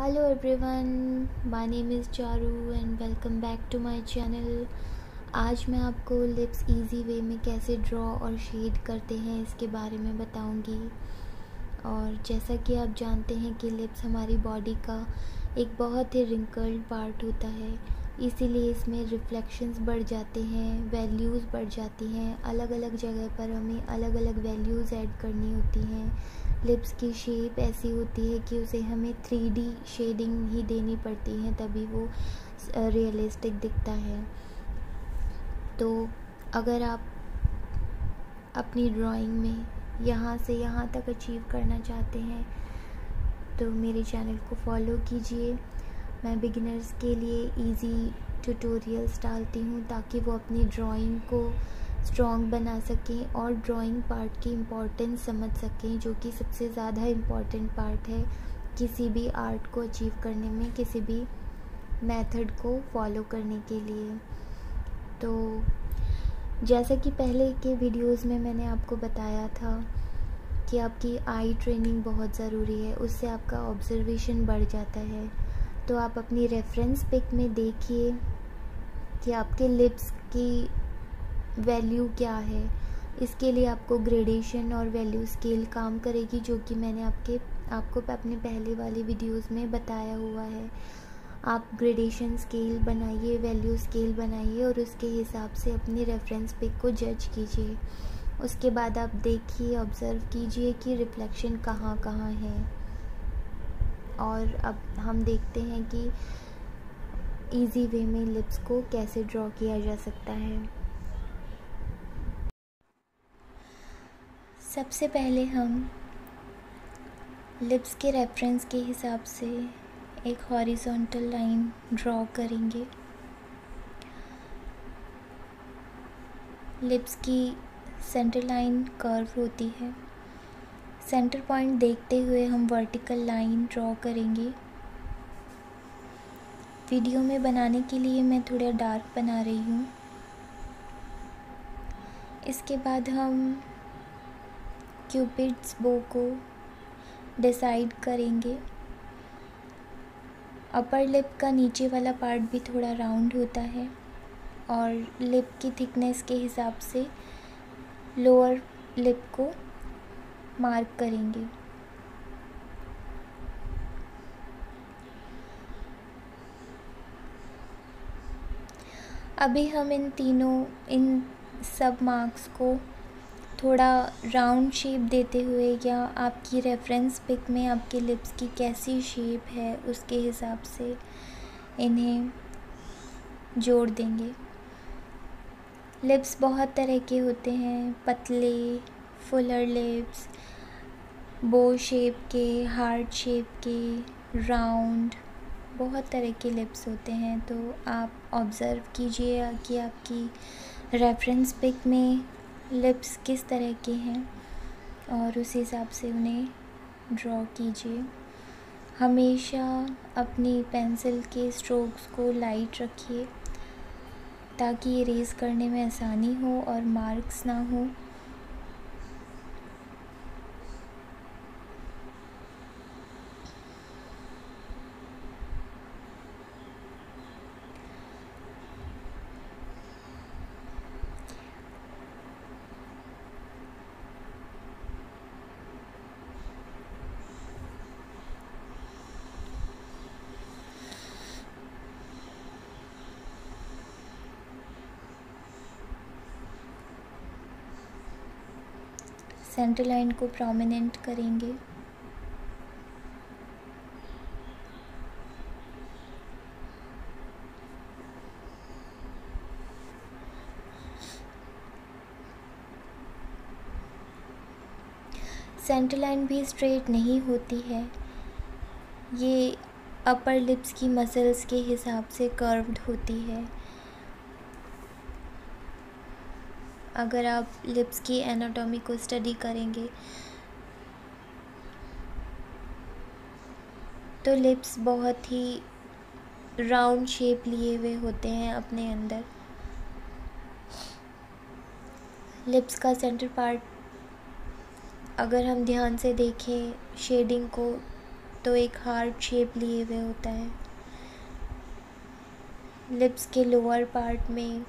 Hello everyone, my name is Charu and welcome back to my channel। आज मैं आपको lips easy way में कैसे ड्रॉ और शेड करते हैं इसके बारे में बताऊंगी। और जैसा कि आप जानते हैं कि लिप्स हमारी बॉडी का एक बहुत ही रिंकल्ड पार्ट होता है, इसीलिए इसमें रिफ्लेक्शंस बढ़ जाते हैं, वैल्यूज़ बढ़ जाती हैं। अलग अलग जगह पर हमें अलग अलग वैल्यूज़ ऐड करनी होती हैं। लिप्स की शेप ऐसी होती है कि उसे हमें 3D शेडिंग ही देनी पड़ती है, तभी वो रियलिस्टिक दिखता है। तो अगर आप अपनी ड्राइंग में यहाँ से यहाँ तक अचीव करना चाहते हैं तो मेरे चैनल को फॉलो कीजिए। मैं बिगिनर्स के लिए इजी ट्यूटोरियल्स डालती हूँ ताकि वो अपनी ड्राइंग को स्ट्रॉन्ग बना सकें और ड्राइंग पार्ट की इम्पोर्टेंस समझ सकें, जो कि सबसे ज़्यादा इम्पॉर्टेंट पार्ट है किसी भी आर्ट को अचीव करने में, किसी भी मेथड को फॉलो करने के लिए। तो जैसा कि पहले के वीडियोस में मैंने आपको बताया था कि आपकी आई ट्रेनिंग बहुत ज़रूरी है, उससे आपका ऑब्जर्वेशन बढ़ जाता है। तो आप अपनी रेफरेंस पिक में देखिए कि आपके लिप्स की वैल्यू क्या है। इसके लिए आपको ग्रेडेशन और वैल्यू स्केल काम करेगी, जो कि मैंने आपको अपने पहले वाली वीडियोस में बताया हुआ है। आप ग्रेडेशन स्केल बनाइए, वैल्यू स्केल बनाइए और उसके हिसाब से अपनी रेफरेंस पिक को जज कीजिए। उसके बाद आप देखिए, ऑब्ज़र्व कीजिए कि रिफ्लेक्शन कहाँ कहाँ है। और अब हम देखते हैं कि इजी वे में लिप्स को कैसे ड्रॉ किया जा सकता है। सबसे पहले हम लिप्स के रेफरेंस के हिसाब से एक हॉरिजॉन्टल लाइन ड्रॉ करेंगे। लिप्स की सेंटर लाइन कर्व होती है। सेंटर पॉइंट देखते हुए हम वर्टिकल लाइन ड्रॉ करेंगे। वीडियो में बनाने के लिए मैं थोड़ा डार्क बना रही हूँ। इसके बाद हम क्यूपिड्स बो को डिसाइड करेंगे। अपर लिप का नीचे वाला पार्ट भी थोड़ा राउंड होता है और लिप की थिकनेस के हिसाब से लोअर लिप को मार्क करेंगे। अभी हम इन सब मार्क्स को थोड़ा राउंड शेप देते हुए, या आपकी रेफरेंस पिक में आपके लिप्स की कैसी शेप है उसके हिसाब से इन्हें जोड़ देंगे। लिप्स बहुत तरह के होते हैं, पतले, फुलर लिप्स, बो शेप के, हार्ट शेप के, राउंड, बहुत तरह के लिप्स होते हैं। तो आप ऑब्ज़र्व कीजिए कि आपकी रेफरेंस पिक में लिप्स किस तरह के हैं और उस हिसाब से उन्हें ड्रॉ कीजिए। हमेशा अपनी पेंसिल के स्ट्रोक्स को लाइट रखिए ताकि इरेज़ करने में आसानी हो और मार्क्स ना हो। सेंटर लाइन को प्रोमिनेंट करेंगे। सेंटर लाइन भी स्ट्रेट नहीं होती है, ये अपर लिप्स की मसल्स के हिसाब से कर्व्ड होती है। अगर आप लिप्स की एनाटॉमी को स्टडी करेंगे तो लिप्स बहुत ही राउंड शेप लिए हुए होते हैं अपने अंदर। लिप्स का सेंटर पार्ट अगर हम ध्यान से देखें, शेडिंग को तो एक हार्ट शेप लिए हुए होता है। लिप्स के लोअर पार्ट में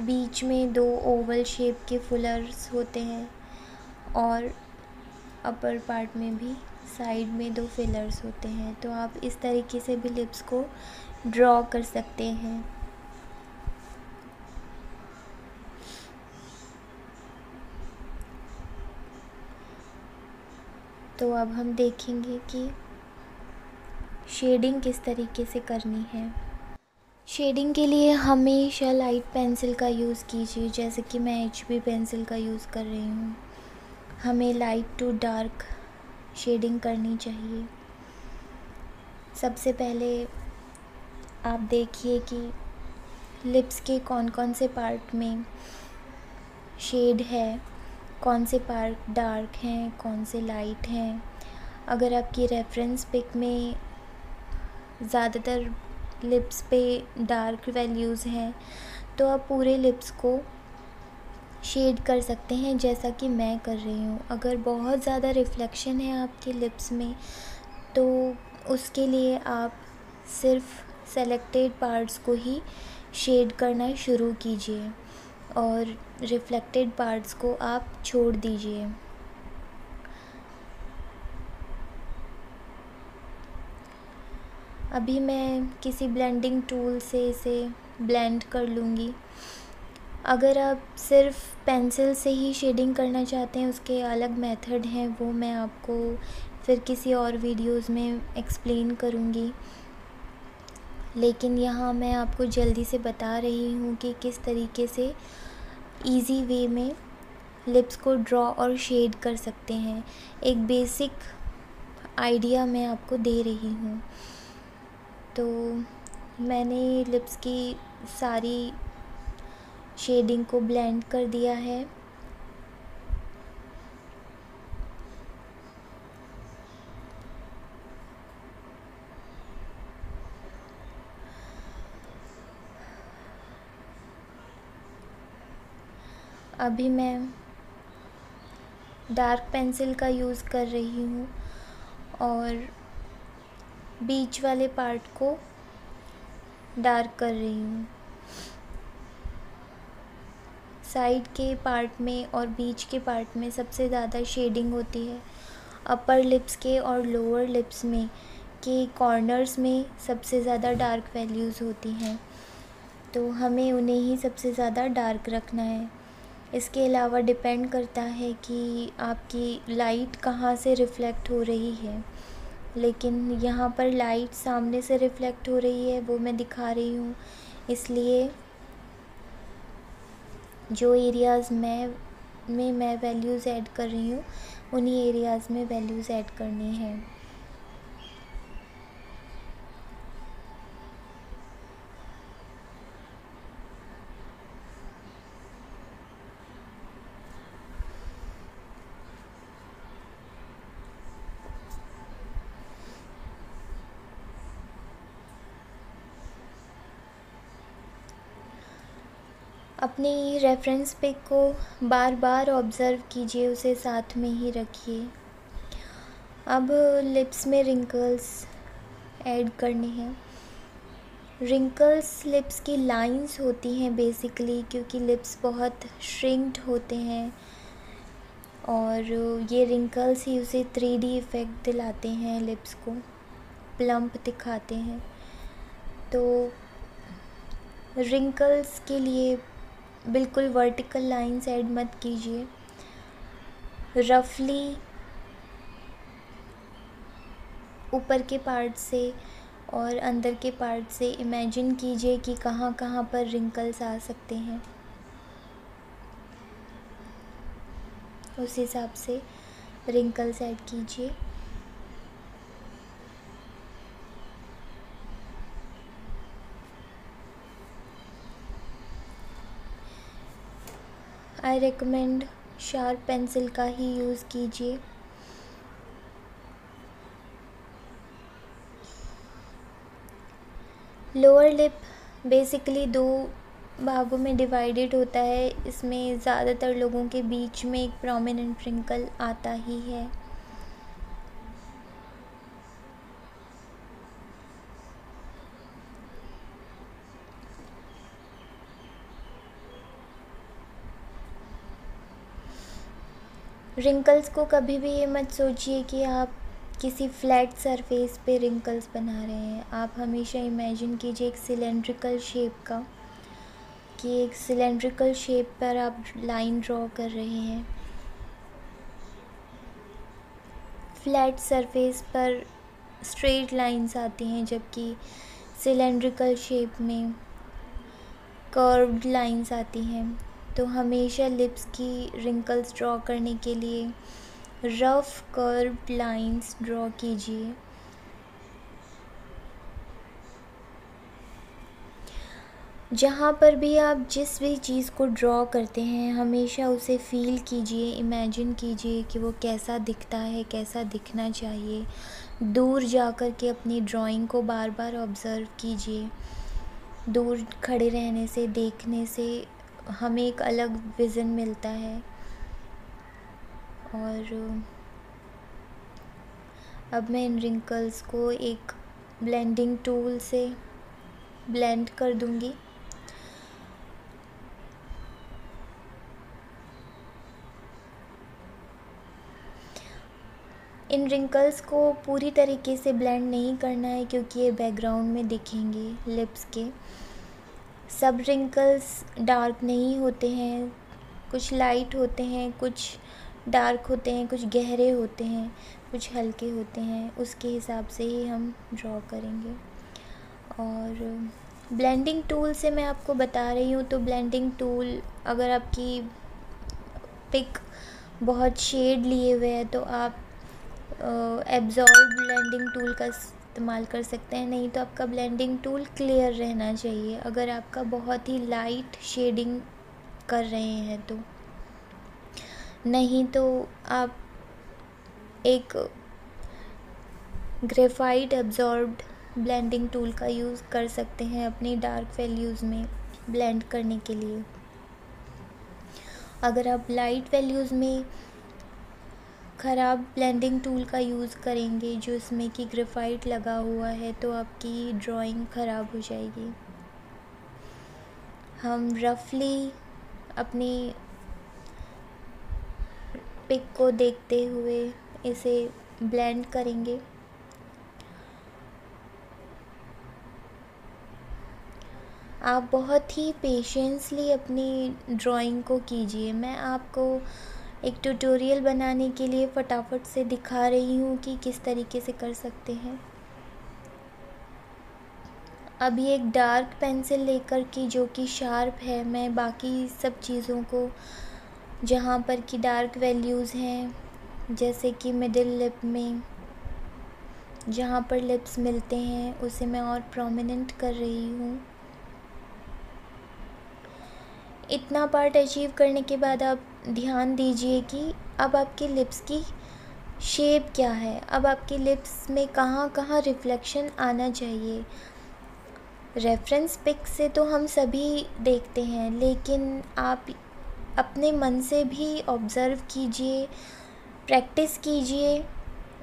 बीच में 2 ओवल शेप के फुलर्स होते हैं और अपर पार्ट में भी साइड में 2 फिलर्स होते हैं। तो आप इस तरीके से भी लिप्स को ड्रॉ कर सकते हैं। तो अब हम देखेंगे कि शेडिंग किस तरीके से करनी है। शेडिंग के लिए हमेशा लाइट पेंसिल का यूज़ कीजिए, जैसे कि मैं HB पेंसिल का यूज़ कर रही हूँ। हमें लाइट टू डार्क शेडिंग करनी चाहिए। सबसे पहले आप देखिए कि लिप्स के कौन कौन से पार्ट में शेड है, कौन से पार्ट डार्क हैं, कौन से लाइट हैं। अगर आपकी रेफरेंस पिक में ज़्यादातर लिप्स पे डार्क वैल्यूज़ हैं तो आप पूरे लिप्स को शेड कर सकते हैं, जैसा कि मैं कर रही हूँ। अगर बहुत ज़्यादा रिफ्लेक्शन है आपके लिप्स में तो उसके लिए आप सिर्फ सेलेक्टेड पार्ट्स को ही शेड करना शुरू कीजिए और रिफ्लेक्टेड पार्ट्स को आप छोड़ दीजिए। अभी मैं किसी ब्लेंडिंग टूल से इसे ब्लेंड कर लूँगी। अगर आप सिर्फ पेंसिल से ही शेडिंग करना चाहते हैं, उसके अलग मेथड हैं, वो मैं आपको फिर किसी और वीडियोस में एक्सप्लेन करूँगी। लेकिन यहाँ मैं आपको जल्दी से बता रही हूँ कि किस तरीके से इजी वे में लिप्स को ड्रॉ और शेड कर सकते हैं। एक बेसिक आइडिया मैं आपको दे रही हूँ। तो मैंने लिप्स की सारी शेडिंग को ब्लेंड कर दिया है। अभी मैं डार्क पेंसिल का यूज़ कर रही हूँ और बीच वाले पार्ट को डार्क कर रही हूँ। साइड के पार्ट में और बीच के पार्ट में सबसे ज़्यादा शेडिंग होती है। अपर लिप्स के और लोअर लिप्स में के कॉर्नर्स में सबसे ज़्यादा डार्क वैल्यूज़ होती हैं, तो हमें उन्हें ही सबसे ज़्यादा डार्क रखना है। इसके अलावा डिपेंड करता है कि आपकी लाइट कहाँ से रिफ़्लेक्ट हो रही है, लेकिन यहाँ पर लाइट सामने से रिफ़्लेक्ट हो रही है, वो मैं दिखा रही हूँ। इसलिए जो एरियाज़ मैं वैल्यूज़ ऐड कर रही हूँ, उन्हीं एरियाज़ में वैल्यूज़ ऐड करनी है। अपनी रेफरेंस पिक को बार बार ऑब्ज़र्व कीजिए, उसे साथ में ही रखिए। अब लिप्स में रिंकल्स ऐड करने हैं। रिंकल्स लिप्स की लाइंस होती हैं बेसिकली, क्योंकि लिप्स बहुत श्रिंक्ड होते हैं और ये रिंकल्स ही उसे 3D इफ़ेक्ट दिलाते हैं, लिप्स को प्लम्प दिखाते हैं। तो रिंकल्स के लिए बिल्कुल वर्टिकल लाइंस ऐड मत कीजिए। रफली ऊपर के पार्ट से और अंदर के पार्ट से इमेजिन कीजिए कि कहाँ कहाँ पर रिंकल्स आ सकते हैं। उस हिसाब से रिंकल्स ऐड कीजिए। आई रेकमेंड शार्प पेंसिल का ही यूज़ कीजिए। लोअर लिप बेसिकली 2 भागों में डिवाइडेड होता है। इसमें ज़्यादातर लोगों के बीच में एक प्रोमिनेंट रिंकल आता ही है। रिंकल्स को कभी भी ये मत सोचिए कि आप किसी फ्लैट सरफेस पे रिंकल्स बना रहे हैं। आप हमेशा इमेजिन कीजिए एक सिलेंड्रिकल शेप का, कि एक सिलेंड्रिकल शेप पर आप लाइन ड्रॉ कर रहे हैं। फ्लैट सरफेस पर स्ट्रेट लाइंस आती हैं, जबकि सिलेंड्रिकल शेप में कर्व्ड लाइंस आती हैं। तो हमेशा लिप्स की रिंकल्स ड्रॉ करने के लिए रफ कर्व्ड लाइंस ड्रॉ कीजिए। जहाँ पर भी आप जिस भी चीज़ को ड्रॉ करते हैं, हमेशा उसे फील कीजिए, इमेजिन कीजिए कि वो कैसा दिखता है, कैसा दिखना चाहिए। दूर जाकर के अपनी ड्राइंग को बार बार ऑब्ज़र्व कीजिए। दूर खड़े रहने से, देखने से हमें एक अलग विज़न मिलता है। और अब मैं इन रिंकल्स को एक ब्लेंडिंग टूल से ब्लेंड कर दूंगी। इन रिंकल्स को पूरी तरीके से ब्लेंड नहीं करना है, क्योंकि ये बैकग्राउंड में दिखेंगे लिप्स के। सब रिंकल्स डार्क नहीं होते हैं, कुछ लाइट होते हैं, कुछ डार्क होते हैं, कुछ गहरे होते हैं, कुछ हल्के होते हैं। उसके हिसाब से ही हम ड्रॉ करेंगे। और ब्लेंडिंग टूल से मैं आपको बता रही हूँ, तो ब्लेंडिंग टूल अगर आपकी पिक बहुत शेड लिए हुए है तो आप एब्जॉर्ब ब्लेंडिंग टूल का इस्तेमाल कर सकते हैं। नहीं तो आपका ब्लेंडिंग टूल क्लियर रहना चाहिए, अगर आपका बहुत ही लाइट शेडिंग कर रहे हैं तो। नहीं तो आप एक ग्रेफाइट एब्जॉर्ब्ड ब्लेंडिंग टूल का यूज़ कर सकते हैं अपनी डार्क वैल्यूज़ में ब्लेंड करने के लिए। अगर आप लाइट वैल्यूज़ में ख़राब ब्लेंडिंग टूल का यूज़ करेंगे, जो इसमें कि ग्रेफाइट लगा हुआ है, तो आपकी ड्राइंग ख़राब हो जाएगी। हम रफली अपनी पिक को देखते हुए इसे ब्लेंड करेंगे। आप बहुत ही पेशेंसली अपनी ड्राइंग को कीजिए। मैं आपको एक ट्यूटोरियल बनाने के लिए फटाफट से दिखा रही हूँ कि किस तरीके से कर सकते हैं। अभी एक डार्क पेंसिल लेकर की, जो कि शार्प है, मैं बाकी सब चीज़ों को जहाँ पर कि डार्क वैल्यूज़ हैं, जैसे कि मिडिल लिप में जहाँ पर लिप्स मिलते हैं, उसे मैं और प्रोमिनेंट कर रही हूँ। इतना पार्ट अचीव करने के बाद आप ध्यान दीजिए कि अब आपके लिप्स की शेप क्या है। अब आपके लिप्स में कहाँ कहाँ रिफ्लेक्शन आना चाहिए। रेफरेंस पिक से तो हम सभी देखते हैं, लेकिन आप अपने मन से भी ऑब्ज़र्व कीजिए, प्रैक्टिस कीजिए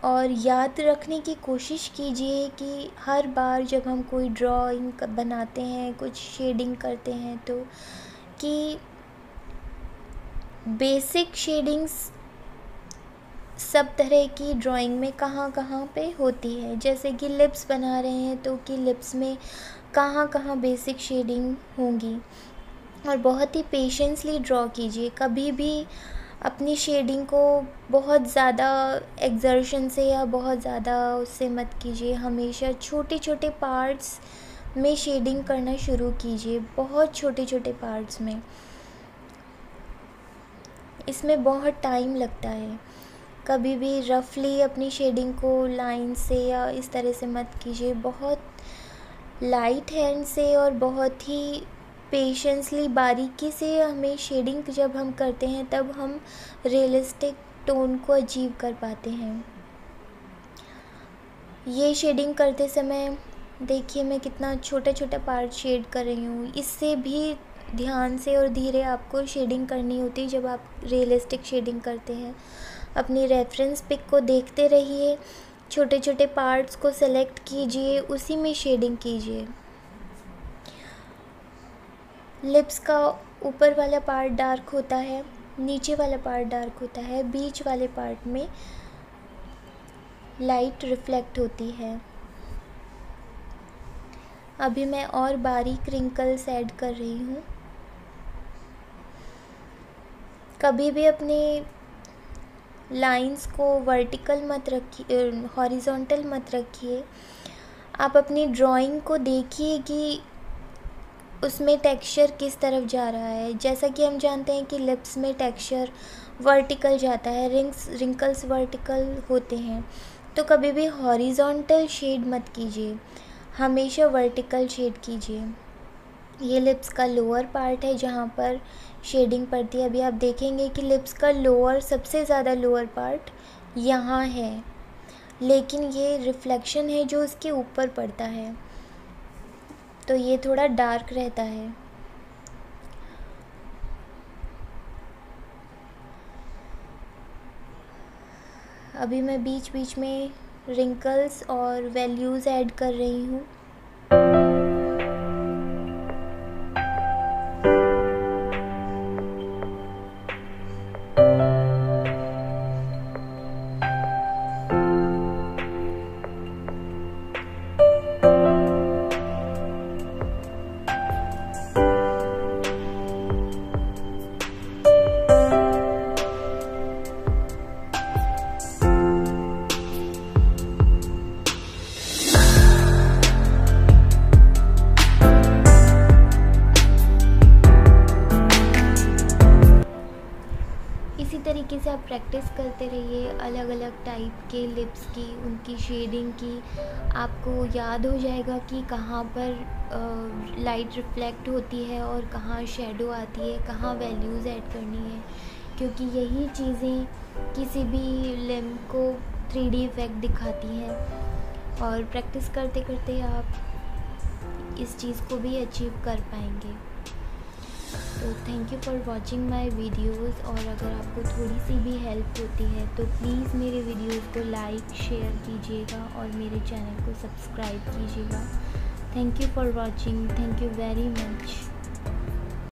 और याद रखने की कोशिश कीजिए कि हर बार जब हम कोई ड्राइंग बनाते हैं, कुछ शेडिंग करते हैं, तो कि बेसिक शेडिंग्स सब तरह की ड्राइंग में कहाँ कहाँ पे होती है। जैसे कि लिप्स बना रहे हैं तो कि लिप्स में कहाँ कहाँ बेसिक शेडिंग होंगी। और बहुत ही पेशेंसली ड्रॉ कीजिए। कभी भी अपनी शेडिंग को बहुत ज़्यादा एक्सर्शन से या बहुत ज़्यादा उससे मत कीजिए। हमेशा छोटे छोटे पार्ट्स में शेडिंग करना शुरू कीजिए, बहुत छोटे छोटे पार्ट्स में। इसमें बहुत टाइम लगता है। कभी भी रफली अपनी शेडिंग को लाइन से या इस तरह से मत कीजिए। बहुत लाइट हैंड से और बहुत ही पेशेंसली, बारीकी से हमें शेडिंग जब हम करते हैं, तब हम रियलिस्टिक टोन को अचीव कर पाते हैं। ये शेडिंग करते समय देखिए मैं कितना छोटा छोटा पार्ट शेड कर रही हूँ। इससे भी ध्यान से और धीरे आपको शेडिंग करनी होती है जब आप रियलिस्टिक शेडिंग करते हैं। अपनी रेफरेंस पिक को देखते रहिए, छोटे छोटे पार्ट्स को सेलेक्ट कीजिए, उसी में शेडिंग कीजिए। लिप्स का ऊपर वाला पार्ट डार्क होता है, नीचे वाला पार्ट डार्क होता है, बीच वाले पार्ट में लाइट रिफ्लेक्ट होती है। अभी मैं और बारीक रिंकल्स ऐड कर रही हूँ। कभी भी अपने लाइंस को वर्टिकल मत रखिए, हॉरिजॉन्टल मत रखिए। आप अपनी ड्राइंग को देखिए कि उसमें टेक्सचर किस तरफ जा रहा है। जैसा कि हम जानते हैं कि लिप्स में टेक्सचर वर्टिकल जाता है, रिंकल्स वर्टिकल होते हैं, तो कभी भी हॉरिजॉन्टल शेड मत कीजिए, हमेशा वर्टिकल शेड कीजिए। ये लिप्स का लोअर पार्ट है जहाँ पर शेडिंग पड़ती है। अभी आप देखेंगे कि लिप्स का लोअर, सबसे ज़्यादा लोअर पार्ट यहाँ है, लेकिन ये रिफ्लेक्शन है जो उसके ऊपर पड़ता है, तो ये थोड़ा डार्क रहता है। अभी मैं बीच बीच में रिंकल्स और वैल्यूज़ ऐड कर रही हूँ। इसी तरीके से आप प्रैक्टिस करते रहिए अलग अलग टाइप के लिप्स की, उनकी शेडिंग की। आपको याद हो जाएगा कि कहाँ पर लाइट रिफ्लेक्ट होती है और कहाँ शेडो आती है, कहाँ वैल्यूज़ ऐड करनी है, क्योंकि यही चीज़ें किसी भी लिम्ब को 3D इफ़ेक्ट दिखाती हैं। और प्रैक्टिस करते करते आप इस चीज़ को भी अचीव कर पाएंगे। तो thank you for watching my videos. और अगर आपको थोड़ी सी भी हेल्प होती है तो प्लीज़ मेरे वीडियोज़ को लाइक शेयर कीजिएगा और मेरे चैनल को सब्सक्राइब कीजिएगा। Thank you for watching, thank you very much.